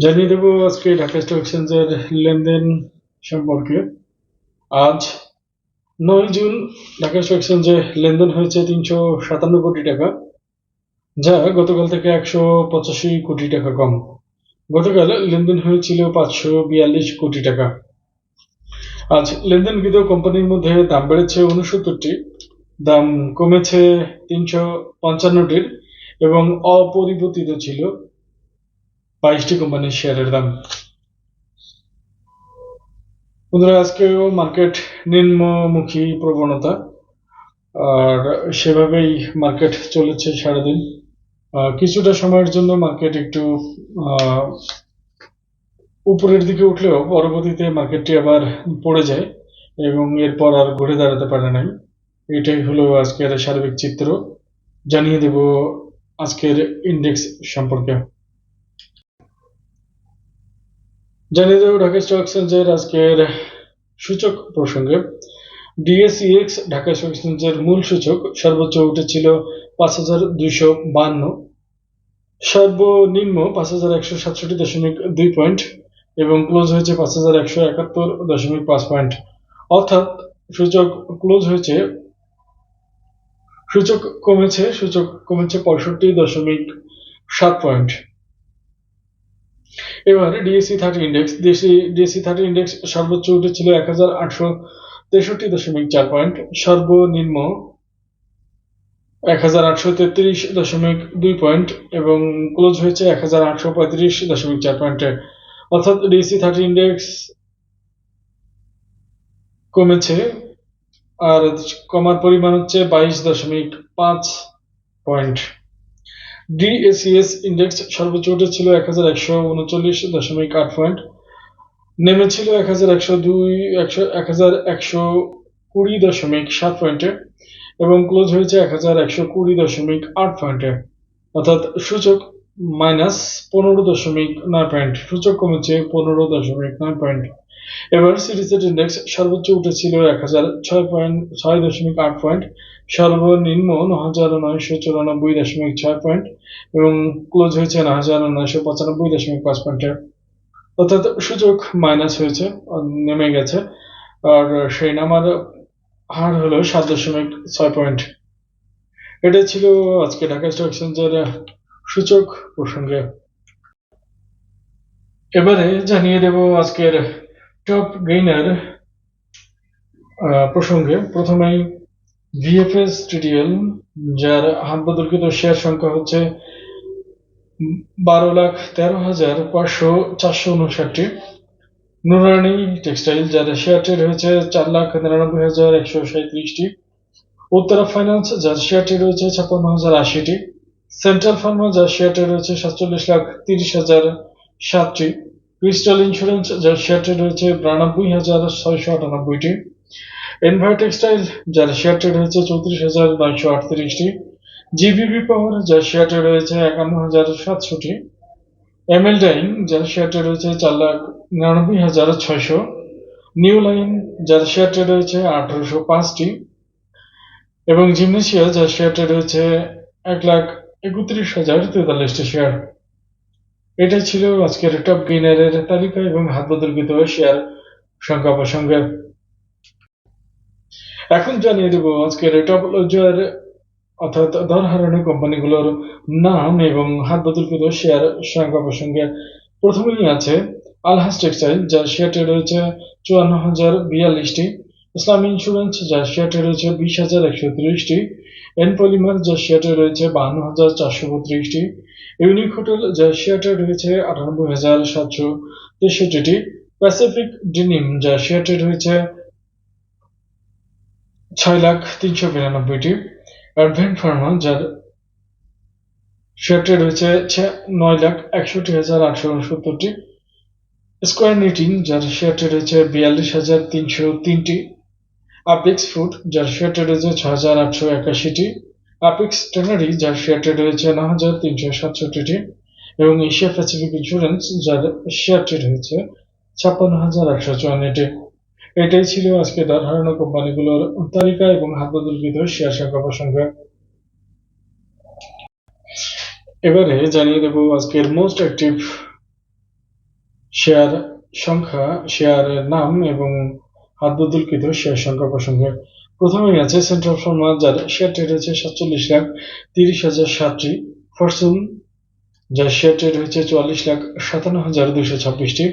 জানিয়ে দেব আজকে ঢাকা স্টক এক্সচেঞ্জের লেনদেন সম্পর্কে। আজ 9 জুন ঢাকা স্টক এক্সচেঞ্জে লেনদেন হয়েছে 357 কোটি টাকা, যা গতকাল থেকে 185 কোটি টাকা কম। গতকাল লেনদেন হয়েছিল 542 কোটি টাকা। আজ লেনদেনকৃত কোম্পানির মধ্যে দাম বেড়েছে 69টি, দাম কমেছে 355টির এবং অপরিবর্তিত ছিল 22টি কোম্পানির শেয়ারের দাম। বন্ধুরা, আজকেও মার্কেট নিম্নমুখী প্রবণতা, আর সেভাবেই মার্কেট চলেছে সারাদিন। কিছুটা সময়ের জন্য মার্কেট একটু উপরের দিকে উঠলেও পরবর্তীতে মার্কেটটি আবার পড়ে যায় এবং এরপর আর ঘুরে দাঁড়াতে পারে নাই। এটাই হলো আজকের সার্বিক চিত্র। জানিয়ে দেব আজকের ইন্ডেক্স সম্পর্কে। জানিয়ে দেব ঢাকা স্টক এক্সচেঞ্জের আজকের সূচক প্রসঙ্গে। ডিএসইএক্স ঢাকা স্টক এক্সচেঞ্জের মূল সূচক সর্বোচ্চ উঠেছিল 5252, সর্বনিম্ন 5167.2 পয়েন্ট এবং ক্লোজ হয়েছে 5171.5 পয়েন্ট। অর্থাৎ সূচক কমেছে 65.7 পয়েন্ট। এবার ডিএসসি 30 ইন্ডেক্স ডিএসসি 30 ইন্ডেক্স সর্বোচ্চ উঠেছিল 1863.4 পয়েন্ট, সর্বনিম্ন 1833.2 পয়েন্ট এবং ক্লোজ হয়েছে 1835.4 পয়েন্টে। অর্থাৎ ডিএসসি 30 ইন্ডেক্স কমেছে, আর কমার পরিমাণ হচ্ছে 22.5 পয়েন্ট। ডিএসইএস ইন্ডেক্স সর্বোচ্চ উঠেছিল 1139.8 পয়েন্ট, নেমেছিল 1120.7 পয়েন্টে এবং ক্লোজ হয়েছে 1120.8 পয়েন্টে। অর্থাৎ সূচক -15.9 পয়েন্ট, সূচক কমেছে 15.9 পয়েন্ট। এবার সিটিসেট ইন্ডেক্স সর্বোচ্চ উঠেছিল 1006.8 পয়েন্ট, সর্বনিম্ন 9994.6 পয়েন্ট এবং ক্লোজ হয়েছে 9995.5 পয়েন্টে। অর্থাৎ সূচক মাইনাস হয়েছে, নেমে গেছে, আর সেই নামার হার হলো 7.6 পয়েন্ট। এটা ছিল আজকে ঢাকা স্টক এক্সচেঞ্জের সূচক প্রসঙ্গে। এবারে জানিয়ে দেব আজকের টপ গেইনার প্রসঙ্গে। প্রথমেই ভিএফএস টিটিএল, যার হাত বদলকৃত শেয়ার সংখ্যা হচ্ছে 12,13,459টি। নুরানি টেক্সটাইল, যার শেয়ার ট্রেড হয়েছে 4,99,137টি। উত্তরা ফাইন্যান্স, যার শেয়ার ট্রেড হয়েছে 56,080টি। সেন্ট্রাল ফার্মা, যার শেয়ার ট্রেড হয়েছে 47,30,007টি। ক্রিস্টাল ইন্স্যুরেন্স, যার শেয়ার ট্রেড হয়েছে 92,698টি। এনভার টেক্সটাইল, যার শেয়ার ট্রেড হয়েছে 34,938টি। জিবিবি পাওয়ার, যার শেয়ার ট্রেড হয়েছে 51,700টি। এমএল ডাইং, যার শেয়ার ট্রেড হয়েছে 4,99,600। নিউ লাইন, যার শেয়ার ট্রেড হয়েছে 1,805টি এবং জিমনেশিয়া, যার শেয়ার ট্রেড হয়েছে 1,31,043টি শেয়ার। এটাই ছিল আজকের টপ গেইনারের তালিকা এবং হাত বদলকৃত শেয়ার সংখ্যা প্রসঙ্গে। এখন জানিয়ে দেব আজকের টপ লজার অর্থাৎ দর হারানো কোম্পানিগুলোর নাম এবং হাত বদলকৃত শেয়ার সংখ্যা প্রসঙ্গে। প্রথমেই আছে আলহাজ টেক্সটাইল, যার শেয়ার ট্রেড রয়েছে 54,042টি। ইসলাম ইন্স্যুরেন্স, যার শেয়ার ট্রেড রয়েছে 20,130টি। এন পলিমার, যার শেয়ার ট্রেড রয়েছে 52,432টি। ইউনিক হোটেল, যার শেয়ার ট্রেড রয়েছে 98,763টি। প্যাসিফিক ডেনিম, যার শেয়ার ট্রেড হয়েছে 6,392টি। অ্যাডভেন্ট ফার্মা, যার শেয়ার ট্রেড হয়েছে 9,61,869টি। স্কোয়ার নিটিং, যার শেয়ার ট্রেড হয়েছে 42,303টি। আপিক্স ফুড, যার শেয়ার ট্রেড হয়েছে 6,881টি। আপিক্স ট্যানারি, যার শেয়ার ট্রেড হয়েছে 9,367টি এবং এশিয়া প্যাসিফিক ইন্স্যুরেন্স, যার শেয়ার ট্রেড হয়েছে 56,854টি। এটাই ছিল আজকে দর হারানো কোম্পানিগুলোর তালিকা এবং হাত বদলকৃত শেয়ার সংখ্যা প্রসঙ্গে। এবারে জানিয়ে দেব আজকের মোস্ট অ্যাক্টিভ শেয়ার সংখ্যা, শেয়ারের নাম এবং হাত বদলকৃত শেয়ার সংখ্যা প্রসঙ্গে প্রথমেই আছে সেন্ট্রাল ফার্মা, যার শেয়ার ট্রেড হয়েছে 47,30,007টি। ফরচুন, যার শেয়ার ট্রেড হয়েছে 44,57,226টি।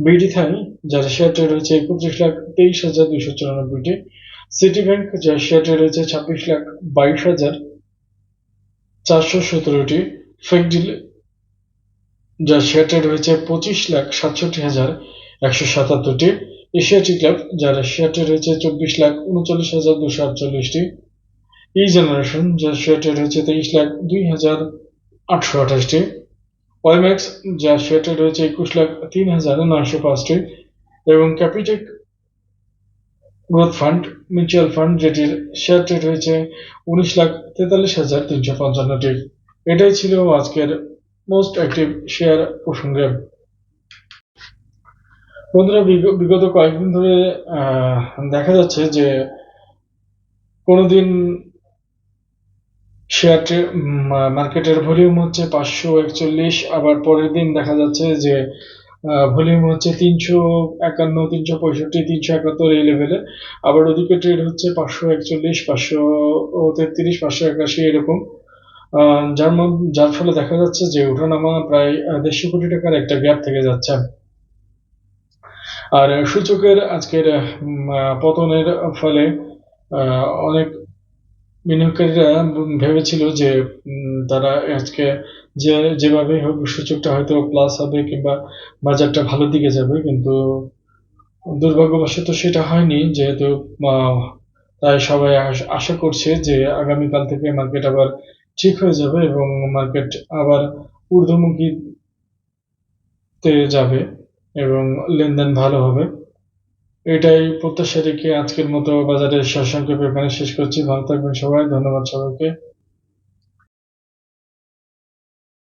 বিডি থাই, যার শেয়ার ট্রেড হয়েছে 31,23,294টি। সিটি ব্যাংক, যার শেয়ার ট্রেড হয়েছে 26,22,417টি। ফেকডিল, যার শেয়ার ট্রেড হয়েছে 25,67,177টি। এশিয়াটি ক্লাব, যার শেয়ার ট্রেড হয়েছে 24,39,248টি। ই জেনারেশন, যার শেয়ার ট্রেড হয়েছে 23,02,828টি। ওয়াইম্যাক্স, যার শেয়ার ট্রেড হয়েছে 21,03,905টি। এবং Capitec growth fund mutual fund, যেটির শেয়ার ট্রেড হয়েছে 19,43,355টি। এটাই ছিল আজকের মোস্ট অ্যাক্টিভ শেয়ার প্রসঙ্গে। বন্ধুরা, বিগত কয়েকদিন ধরে দেখা যাচ্ছে যে কোনোদিন শেয়ার মার্কেটের ভলিউম হচ্ছে 541, আবার পরের দিন দেখা যাচ্ছে যে ভলিউম হচ্ছে 351, 365, 371 এই লেভেলে। আবার ওদিকে ট্রেড হচ্ছে 541, 533, 581 এরকম। যার ফলে দেখা যাচ্ছে যে ওঠানামা প্রায় 150 কোটি টাকার একটা গ্যাপ থেকে যাচ্ছে। আর সূচকের আজকের পতনের ফলে অনেক বিনিয়োগকারীরা ভেবেছিল যে তারা আজকে যেভাবে হোক সূচকটা হয়তো প্লাস হবে কিংবা বাজারটা ভালোর দিকে যাবে, কিন্তু দুর্ভাগ্যবশত সেটা হয়নি। যেহেতু তাই সবাই আশা করছে যে আগামীকাল থেকে মার্কেট আবার ঠিক হয়ে যাবে এবং মার্কেট আবার ঊর্ধ্বমুখীতে যাবে এবং লেনদেন ভালো হবে। এটাই প্রত্যাশা রেখে আজকের মতো বাজারের সারসংক্ষেপ এখানে শেষ করছি। ভালো থাকবেন সবাই, ধন্যবাদ সবাইকে।